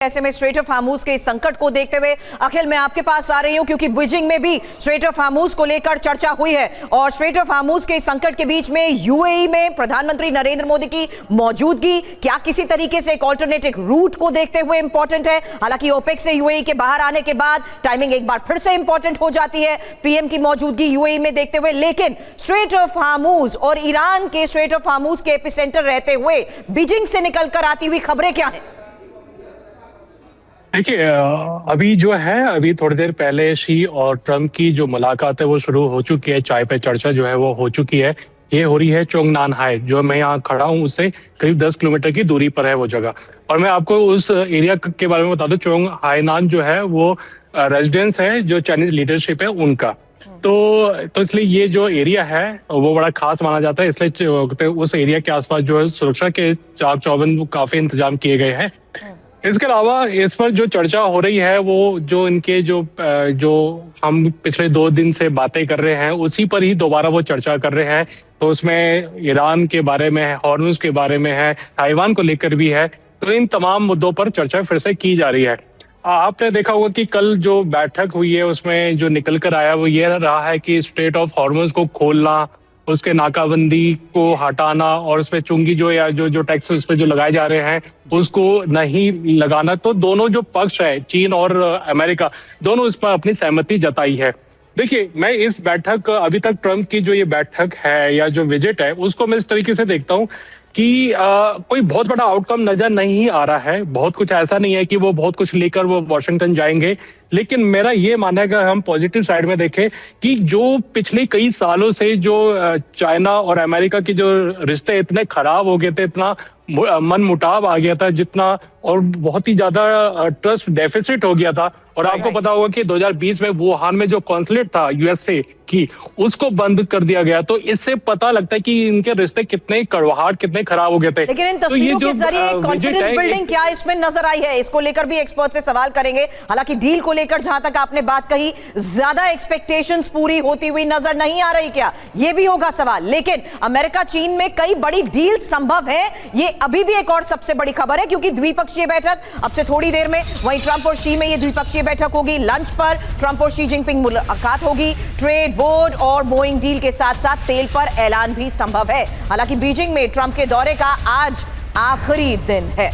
ऐसे में straight of Hormuz के इस संकट को देखते हुए अखिल मैं आपके पास आ रही हूं क्योंकि बीजिंग में भी स्ट्रेट ऑफ हार्मूज को लेकर चर्चा हुई है और स्ट्रेट ऑफ हार्मूज के इस संकट के बीच में यूएई में प्रधानमंत्री नरेंद्र मोदी की मौजूदगी क्या किसी तरीके से एक ऑल्टरनेटिव रूट को देखते हुए इंपॉर्टेंट है। हालांकि ओपेक से यूएई के बाहर आने के बाद टाइमिंग एक बार फिर से इंपॉर्टेंट हो जाती है पीएम की मौजूदगी यूएई में देखते हुए, लेकिन स्ट्रेट ऑफ हार्मूज और ईरान के स्ट्रेट ऑफ हार्मूज के एपिसेंटर रहते हुए बीजिंग से निकलकर आती हुई खबरें क्या हैं? देखिए अभी जो है अभी थोड़ी देर पहले शी और ट्रम्प की जो मुलाकात है वो शुरू हो चुकी है। चाय पे चर्चा जो है वो हो चुकी है। ये हो रही है चोंगनानहाई, जो मैं यहाँ खड़ा हूँ उससे करीब 10 किलोमीटर की दूरी पर है वो जगह। और मैं आपको उस एरिया के बारे में बता दूं, चोंग हाईनान जो है वो रेजिडेंस है जो चाइनीज लीडरशिप है उनका। तो इसलिए ये जो एरिया है वो बड़ा खास माना जाता है, इसलिए उस एरिया के आसपास जो है सुरक्षा के चाक चौबंद काफी इंतजाम किए गए हैं। इसके अलावा इस पर जो चर्चा हो रही है वो जो इनके जो हम पिछले 2 दिन से बातें कर रहे हैं उसी पर ही दोबारा वो चर्चा कर रहे हैं। तो उसमें ईरान के बारे में है, हॉर्मुज के बारे में है, ताइवान को लेकर भी है। तो इन तमाम मुद्दों पर चर्चा फिर से की जा रही है। आपने देखा होगा कि कल जो बैठक हुई है उसमें जो निकल कर आया वो ये रहा है कि स्ट्रेट ऑफ हॉर्मुज को खोलना, उसके नाकाबंदी को हटाना और उसपे चुंगी जो या जो टैक्स उस पे जो लगाए जा रहे हैं उसको नहीं लगाना। तो दोनों जो पक्ष है, चीन और अमेरिका, दोनों इस पर अपनी सहमति जताई है। देखिए मैं इस बैठक, अभी तक ट्रम्प की जो ये बैठक है या जो विजिट है उसको मैं इस तरीके से देखता हूँ कि कोई बहुत बड़ा आउटकम नजर नहीं आ रहा है। बहुत कुछ ऐसा नहीं है कि वो बहुत कुछ लेकर वो वॉशिंगटन जाएंगे, लेकिन मेरा ये मानना है कि हम पॉजिटिव साइड में देखें कि जो पिछले कई सालों से जो चाइना और अमेरिका के जो रिश्ते इतने खराब हो गए थे, इतना मन मुटाव आ गया था जितना, और बहुत ही ज्यादा ट्रस्ट डेफिसिट हो गया था। और आपको पता होगा कि 2020 में वुहान में जो कॉन्सुलेट था यूएसए की, उसको बंद कर दिया गया। तो इससे पता लगता है कि इनके रिश्ते कितने कड़वाहट, कितने खराब हो गए थे। लेकिन इन तस्वीरों के जरिए कॉन्फिडेंस बिल्डिंग क्या इसमें नजर आई है, इसको लेकर भी एक्सपर्ट से सवाल करेंगे। हालांकि डील को लेकर जहां तक आपने बात कही, ज्यादा एक्सपेक्टेशंस पूरी होती हुई नजर नहीं आ रही, क्या ये भी होगा सवाल। लेकिन अमेरिका चीन में कई बड़ी डील संभव है, ये अभी भी एक और सबसे बड़ी खबर है क्योंकि द्विपक्षीय बैठक अब से थोड़ी देर में, वहीं ट्रंप और शी में ये द्विपक्षीय बैठक होगी। लंच पर ट्रंप और शी जिनपिंग मुलाकात होगी। ट्रेड बोर्ड और बोइंग डील के साथ साथ तेल पर ऐलान भी संभव है। हालांकि बीजिंग में ट्रंप के दौरे का आज आखिरी दिन है।